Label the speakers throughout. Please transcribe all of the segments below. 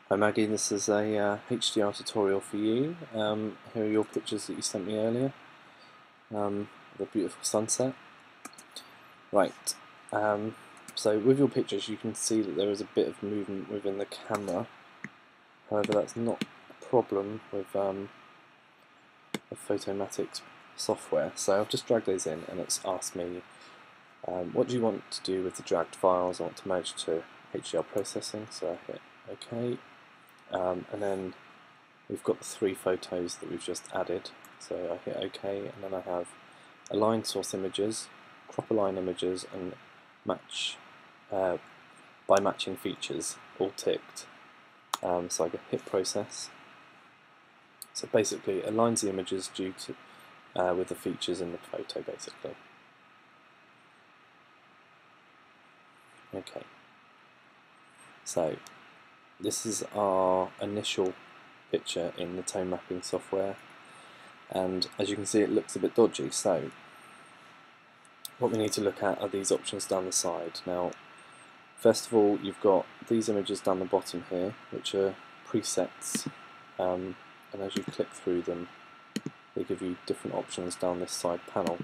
Speaker 1: Hi Maggie, this is a HDR tutorial for you. Here are your pictures that you sent me earlier of a beautiful sunset. Right, so with your pictures you can see that there is a bit of movement within the camera. However, that's not a problem with Photomatic's software. So I've just dragged those in and it's asked me what do you want to do with the dragged files. I want to merge to HDR processing, so I hit OK. And then we've got the three photos that we've just added, so I hit OK, and then I have align source images, crop align images, and match by matching features all ticked. So I can hit process. So basically it aligns the images due to with the features in the photo basically. Okay. So this is our initial picture in the tone mapping software, and as you can see it looks a bit dodgy, so what we need to look at are these options down the side. Now first of all, you've got these images down the bottom here which are presets, and as you click through them they give you different options down this side panel.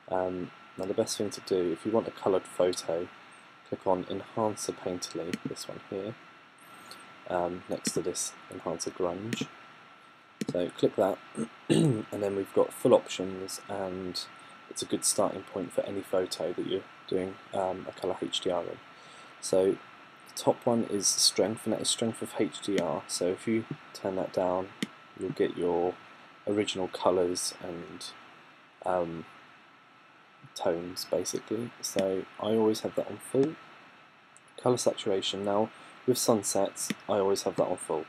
Speaker 1: Now the best thing to do, if you want a coloured photo, click on Enhancer Painterly, this one here, next to this Enhancer Grunge. So click that, and then we've got full options, and it's a good starting point for any photo that you're doing a colour HDR in. So the top one is strength, and that is strength of HDR. So if you turn that down, you'll get your original colours and tones basically. So I always have that on full. Colour saturation, now with sunsets I always have that on full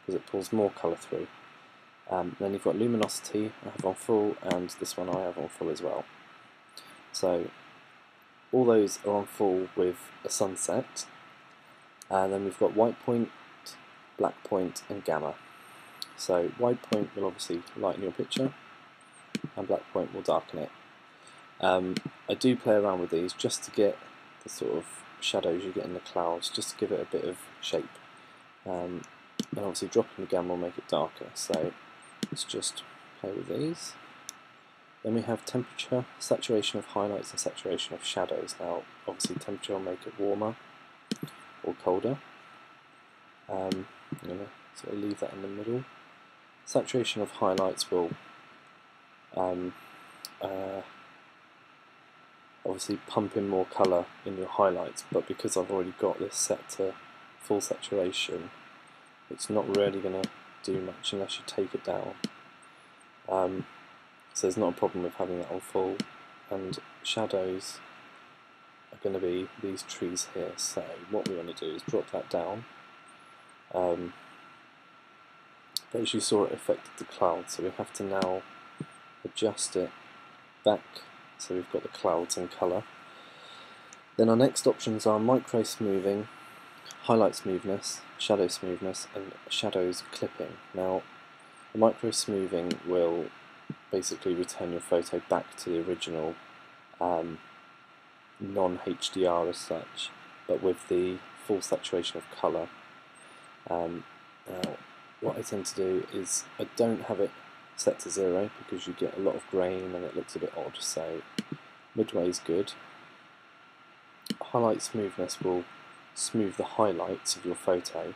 Speaker 1: because it pulls more colour through. Then you've got luminosity, I have on full, and this one I have on full as well. So all those are on full with a sunset. And then we've got white point, black point, and gamma. So white point will obviously lighten your picture, and black point will darken it. I do play around with these just to get the sort of shadows you get in the clouds, just to give it a bit of shape. And obviously dropping the gamma will make it darker, so let's just play with these. Then we have temperature, saturation of highlights, and saturation of shadows. Now obviously temperature will make it warmer or colder. I'm going to sort of leave that in the middle. Saturation of highlights will obviously pump in more colour in your highlights, but because I've already got this set to full saturation, it's not really going to do much unless you take it down. So there's not a problem with having that on full. And shadows are going to be these trees here, so what we want to do is drop that down. But as you saw, it affected the clouds, so we have to now adjust it back so we've got the clouds in colour. Then our next options are micro smoothing, highlight smoothness, shadow smoothness, and shadows clipping. Now the micro smoothing will basically return your photo back to the original non-HDR as such, but with the full saturation of colour. Now what I tend to do is I don't have it set to 0 because you get a lot of grain and it looks a bit odd, so midway is good. Highlight smoothness will smooth the highlights of your photo,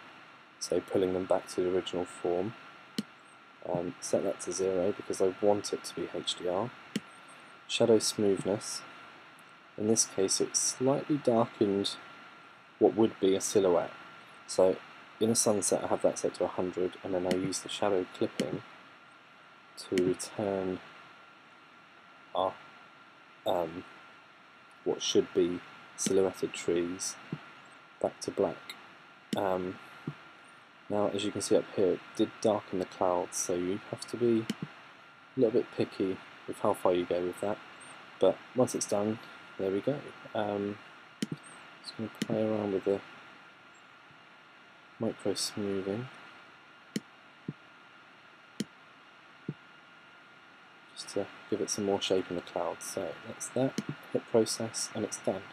Speaker 1: so pulling them back to the original form. Set that to 0 because I want it to be HDR. Shadow smoothness, in this case it's slightly darkened what would be a silhouette. So in a sunset I have that set to 100, and then I use the shadow clipping to return our what should be silhouetted trees back to black. Now as you can see up here, it did darken the clouds, so you have to be a little bit picky with how far you go with that, but once it's done, there we go. Just going to play around with the micro smoothing just to give it some more shape in the clouds. So that's that, hit process, and it's done.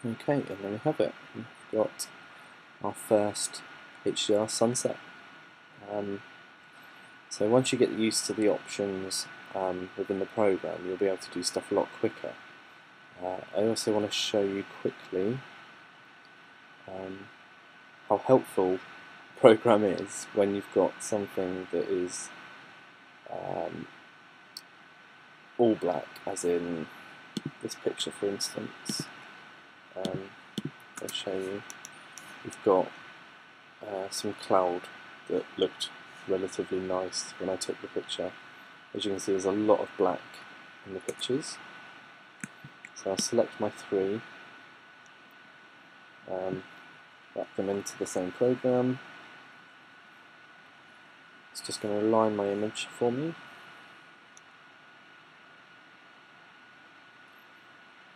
Speaker 1: Okay, and there we have it. We've got our first HDR sunset. So once you get used to the options within the program, you'll be able to do stuff a lot quicker. I also want to show you quickly how helpful the program is when you've got something that is all black, as in this picture for instance. I'll show you. We've got some cloud that looked relatively nice when I took the picture. As you can see, there's a lot of black in the pictures. So I'll select my three, wrap them into the same program. It's just going to align my image for me.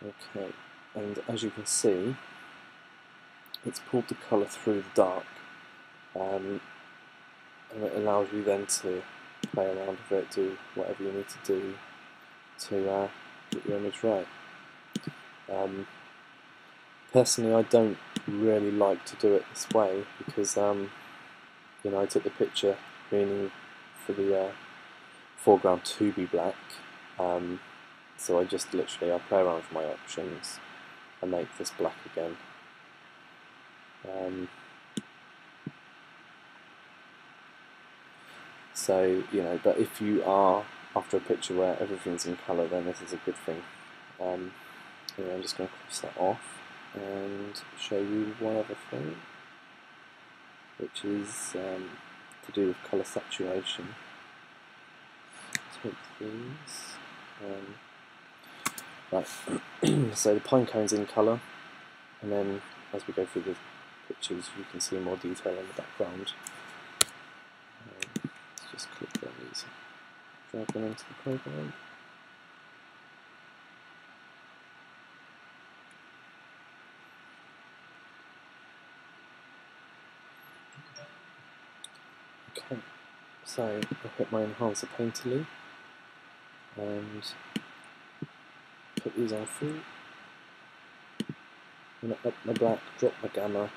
Speaker 1: Okay, and as you can see, it's pulled the colour through the dark, and it allows you then to play around with it, do whatever you need to do to get your image right. Personally, I don't really like to do it this way because you know, I took the picture meaning for the foreground to be black, so I just literally play around with my options and make this black again. So, you know, but if you are after a picture where everything's in colour, then this is a good thing. Anyway, I'm just going to cross that off and show you one other thing, which is to do with colour saturation. Take these. Right, so the pine cone's in colour, and then as we go through the pictures, you can see more detail in the background. Let's just click on these, drag them into the program. Okay, so I'll hit my enhancer painterly and put these on full. I'm going to up my black, drop my gamma,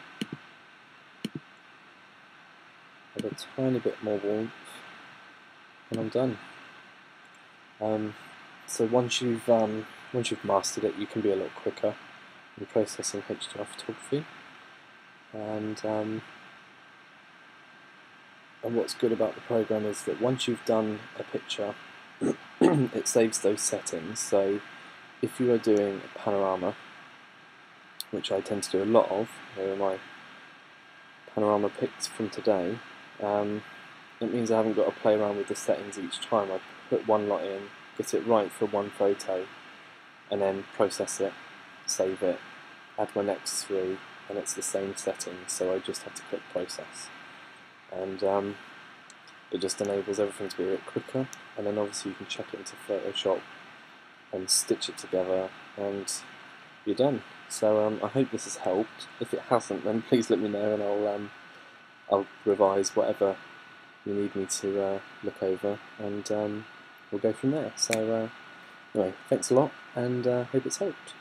Speaker 1: add a tiny bit more warmth, and I'm done. So once you've mastered it, you can be a lot quicker in processing HDR photography. And what's good about the program is that once you've done a picture, it saves those settings. So if you are doing a panorama, which I tend to do a lot of, here are my panorama pics from today, it means I haven't got to play around with the settings each time. I put one lot in, get it right for one photo, and then process it, save it, add my next three, and it's the same settings, so I just have to click process. And it just enables everything to be a bit quicker, and then obviously you can chuck it into Photoshop and stitch it together, and you're done. So I hope this has helped. If it hasn't, then please let me know, and I'll revise whatever you need me to look over, and we'll go from there. So anyway, thanks a lot, and hope it's helped.